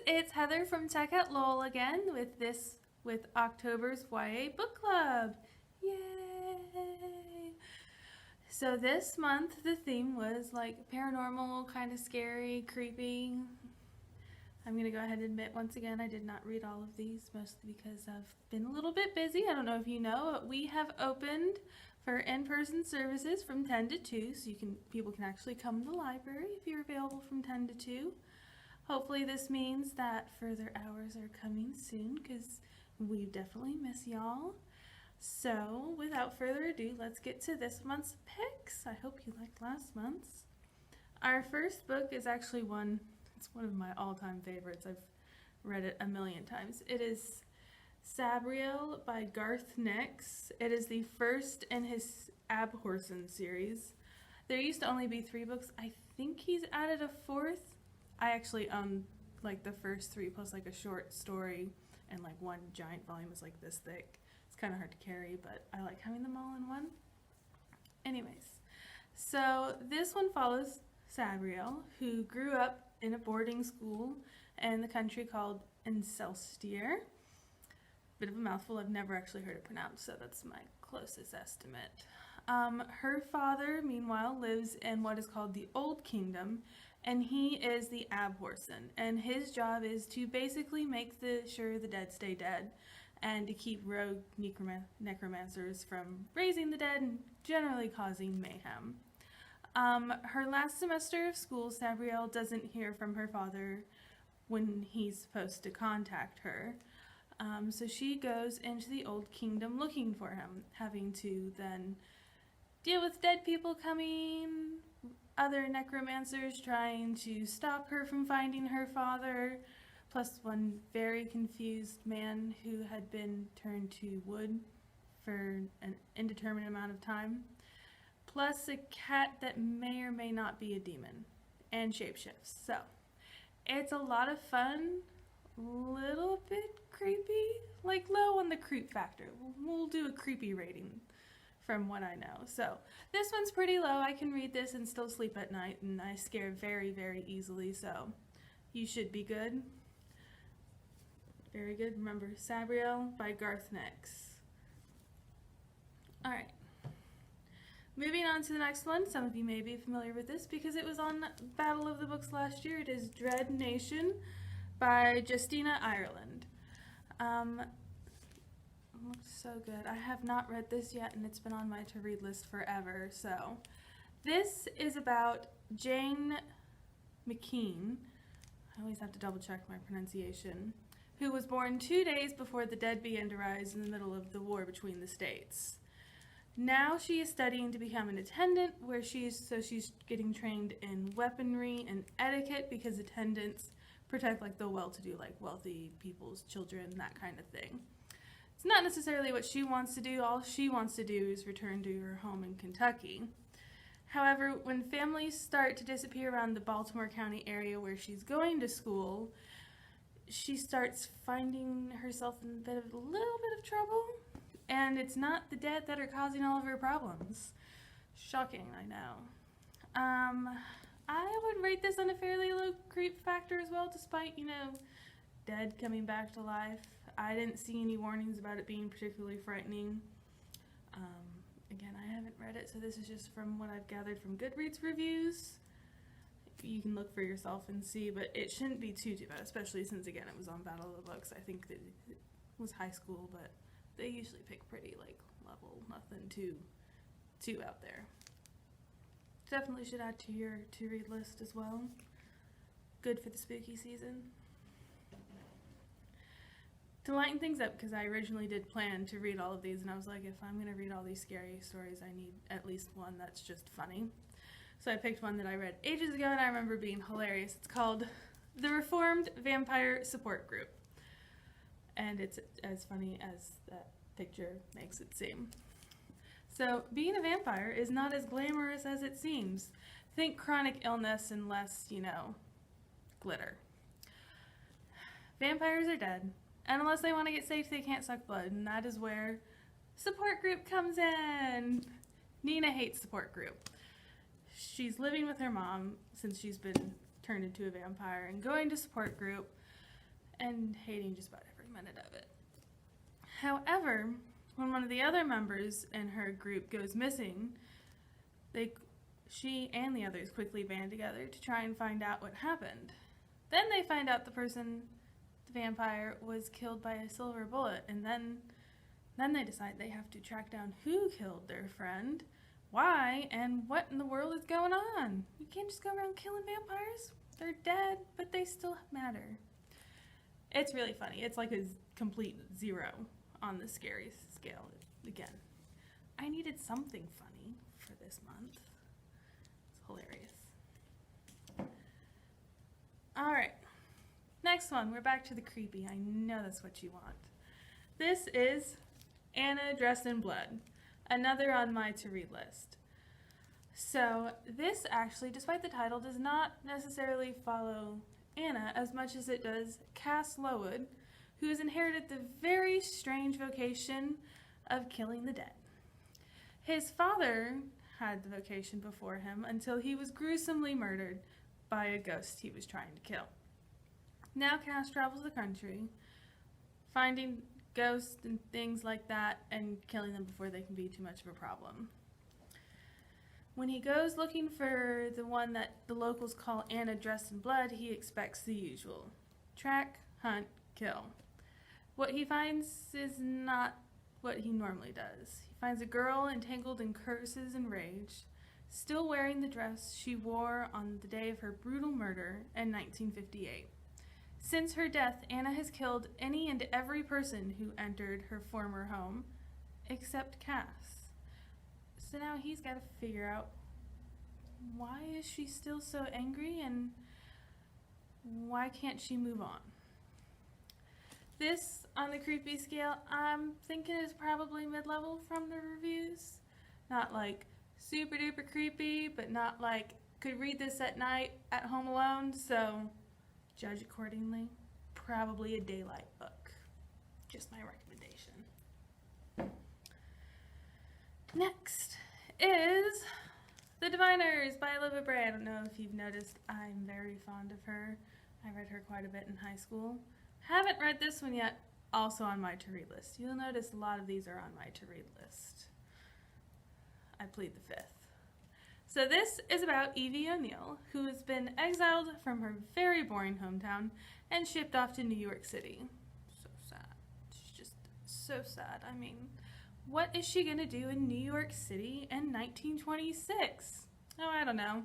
it's Heather from Tech at Lowell again with October's YA Book Club. Yay! So this month the theme was like paranormal, kind of scary, creepy. I'm going to go ahead and admit once again I did not read all of these, mostly because I've been a little bit busy. I don't know if you know, but we have opened for in-person services from 10 to 2, so people can actually come to the library if you're available from 10 to 2. Hopefully this means that further hours are coming soon, because we definitely miss y'all. So without further ado, let's get to this month's picks. I hope you liked last month's. Our first book is actually it's one of my all-time favorites. I've read it a million times. It is Sabriel by Garth Nix. It is the first in his Abhorsen series. There used to only be 3 books. I think he's added a 4th. I actually own like the first 3 plus like a short story, and like one giant volume is like this thick. It's kind of hard to carry, but I like having them all in one. Anyways, so this one follows Sabriel, who grew up in a boarding school in the country called Encelstier. Bit of a mouthful. I've never actually heard it pronounced, so that's my closest estimate. Her father, meanwhile, lives in what is called the Old Kingdom, and he is the Abhorsen, and his job is to basically make sure the dead stay dead, and to keep rogue necromancers from raising the dead and generally causing mayhem. Her last semester of school, Sabriel doesn't hear from her father when he's supposed to contact her. So she goes into the Old Kingdom looking for him, having to then deal with dead people coming, other necromancers trying to stop her from finding her father, plus one very confused man who had been turned to wood for an indeterminate amount of time, plus a cat that may or may not be a demon, and shapeshifts. So it's a lot of fun, little bit creepy, like low on the creep factor. We'll do a creepy rating from what I know. So this one's pretty low. I can read this and still sleep at night, and I scare very, very easily, so you should be good. Very good. Remember, Sabriel by Garth Nix. Alright. Moving on to the next one. Some of you may be familiar with this because it was on Battle of the Books last year. It is Dread Nation by Justina Ireland. Looks so good. I have not read this yet, and it's been on my to-read list forever. So this is about Jane McKean. I always have to double check my pronunciation. Who was born 2 days before the dead began to rise in the middle of the war between the states. Now she is studying to become an attendant, where she's getting trained in weaponry and etiquette, because attendants protect like the well-to-do, like wealthy people's children, that kind of thing. It's not necessarily what she wants to do. All she wants to do is return to her home in Kentucky. However, when families start to disappear around the Baltimore County area where she's going to school, she starts finding herself in a little bit of trouble. And it's not the dead that are causing all of her problems. Shocking, I know. I would rate this on a fairly low creep factor as well, despite, dead coming back to life. I didn't see any warnings about it being particularly frightening. Again, I haven't read it, so this is just from what I've gathered from Goodreads reviews. You can look for yourself and see, but it shouldn't be too bad, especially since, again, it was on Battle of the Books. I think that it was high school, but they usually pick pretty, level, nothing too out there. Definitely should add to your to-read list as well. Good for the spooky season. To lighten things up, because I originally did plan to read all of these, and I was like, if I'm going to read all these scary stories, I need at least one that's just funny. So I picked one that I read ages ago, and I remember being hilarious. It's called The Reformed Vampire Support Group. And it's as funny as that picture makes it seem. So, being a vampire is not as glamorous as it seems. Think chronic illness and less, glitter. Vampires are dead, and unless they want to get safe, they can't suck blood, and that is where support group comes in. Nina hates support group. She's living with her mom since she's been turned into a vampire and going to support group and hating just about every minute of it. However, when one of the other members in her group goes missing, she and the others quickly band together to try and find out what happened. Then they find out the vampire, was killed by a silver bullet, and then they decide they have to track down who killed their friend, why, and what in the world is going on. You can't just go around killing vampires. They're dead, but they still matter. It's really funny. It's like a complete 0 on the scary scale. Again, I needed something funny for this month. It's hilarious. All right, next one. We're back to the creepy. I know that's what you want. This is Anna Dressed in Blood, another on my to-read list. So this actually, despite the title, does not necessarily follow Anna as much as it does Cass Lowood, who has inherited the very strange vocation of killing the dead. His father had the vocation before him until he was gruesomely murdered by a ghost he was trying to kill. Now Cass travels the country, finding ghosts and things like that and killing them before they can be too much of a problem. When he goes looking for the one that the locals call Anna Dressed in Blood, he expects the usual: track, hunt, kill. What he finds is not what he normally does. He finds a girl entangled in curses and rage, still wearing the dress she wore on the day of her brutal murder in 1958. Since her death, Anna has killed any and every person who entered her former home, except Cass. So now he's got to figure out, why is she still so angry and why can't she move on? This, on the creepy scale, I'm thinking is probably mid-level from the reviews. Not like super duper creepy, but not like could read this at night at home alone, so judge accordingly. Probably a daylight book. Just my recommendation. Next is The Diviners by Olivia Bray. I don't know if you've noticed, I'm very fond of her. I read her quite a bit in high school. Haven't read this one yet, also on my to-read list. You'll notice a lot of these are on my to-read list. I plead the fifth. So this is about Evie O'Neill, who has been exiled from her very boring hometown and shipped off to New York City. So sad. It's just so sad. I mean, what is she going to do in New York City in 1926? Oh, I don't know.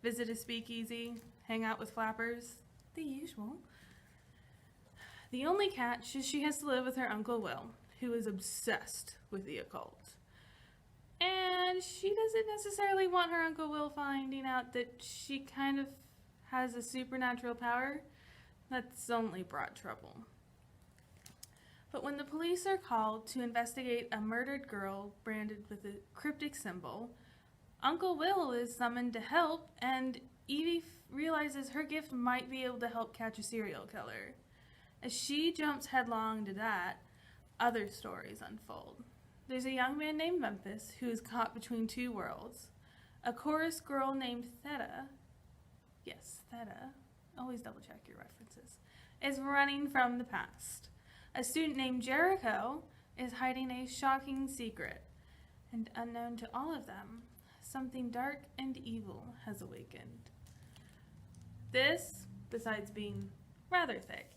Visit a speakeasy, hang out with flappers, the usual. The only catch is she has to live with her Uncle Will, who is obsessed with the occult. And she doesn't necessarily want her Uncle Will finding out that she kind of has a supernatural power. That's only brought trouble. But when the police are called to investigate a murdered girl branded with a cryptic symbol, Uncle Will is summoned to help, and Evie realizes her gift might be able to help catch a serial killer. As she jumps headlong to that, other stories unfold. There's a young man named Memphis who is caught between two worlds. A chorus girl named Theta, yes, Theta, always double check your references, is running from the past. A student named Jericho is hiding a shocking secret. And unknown to all of them, something dark and evil has awakened. This, besides being rather thick,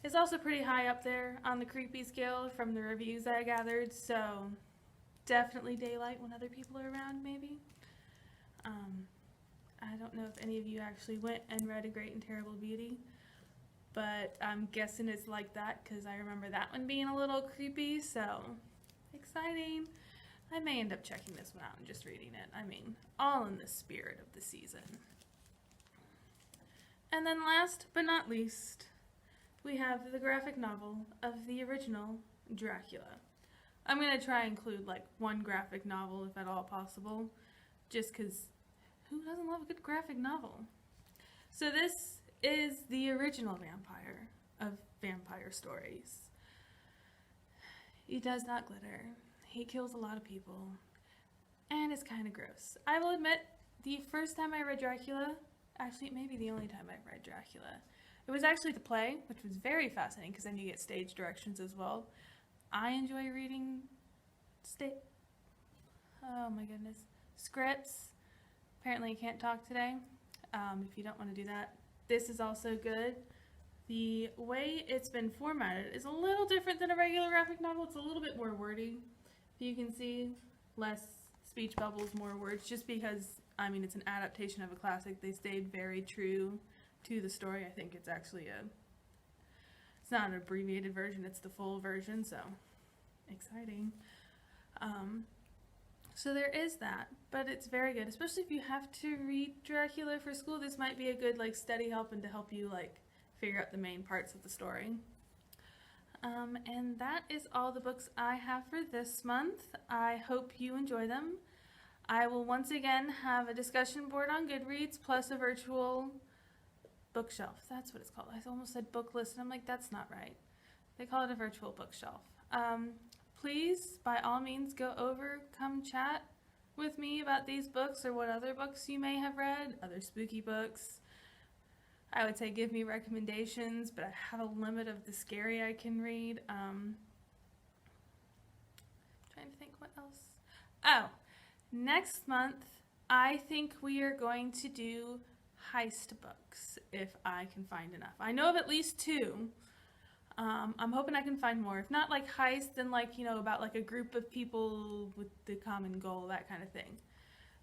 is also pretty high up there on the creepy scale from the reviews I gathered, so definitely daylight when other people are around, maybe. I don't know if any of you actually went and read A Great and Terrible Beauty, but I'm guessing it's like that because I remember that one being a little creepy, so exciting. I may end up checking this one out and just reading it. I mean, all in the spirit of the season. And then last but not least, we have the graphic novel of the original Dracula. I'm going to try and include like one graphic novel if at all possible, just because who doesn't love a good graphic novel? So this is the original vampire of vampire stories. He does not glitter. He kills a lot of people, and it's kind of gross. I will admit, the first time I read Dracula, actually maybe the only time I've read Dracula, It was actually the play, which was very fascinating because then you get stage directions as well. I enjoy reading oh my goodness, scripts. Apparently you can't talk today. If you don't want to do that, this is also good. The way it's been formatted is a little different than a regular graphic novel. It's a little bit more wordy. You can see less speech bubbles, more words, just because, I mean, it's an adaptation of a classic. They stayed very true to the story. I think it's actually it's not an abbreviated version, it's the full version, so exciting. So there is that, but it's very good, especially if you have to read Dracula for school. This might be a good like study help and to help you like figure out the main parts of the story. And that is all the books I have for this month. I hope you enjoy them. I will once again have a discussion board on Goodreads plus a virtual bookshelf. That's what it's called. I almost said book list, and I'm like, that's not right. They call it a virtual bookshelf. Please, by all means, go over, come chat with me about these books or what other books you may have read, other spooky books. I would say give me recommendations, but I have a limit of the scary I can read. Trying to think what else. Oh, next month, I think we are going to do heist books, if I can find enough. I know of at least 2. I'm hoping I can find more. If not like heist, then like, about like a group of people with the common goal, that kind of thing.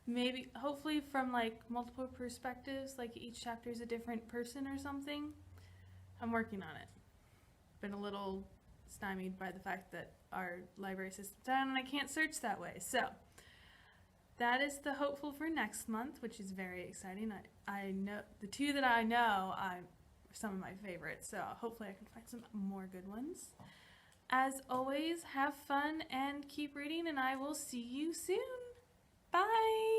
Maybe, hopefully from like multiple perspectives, like each chapter is a different person or something. I'm working on it. Been a little stymied by the fact that our library system's down and I can't search that way. So that is the hopeful for next month, which is very exciting. I know the 2 that I know are some of my favorites, so hopefully I can find some more good ones. As always, have fun and keep reading, and I will see you soon. Bye!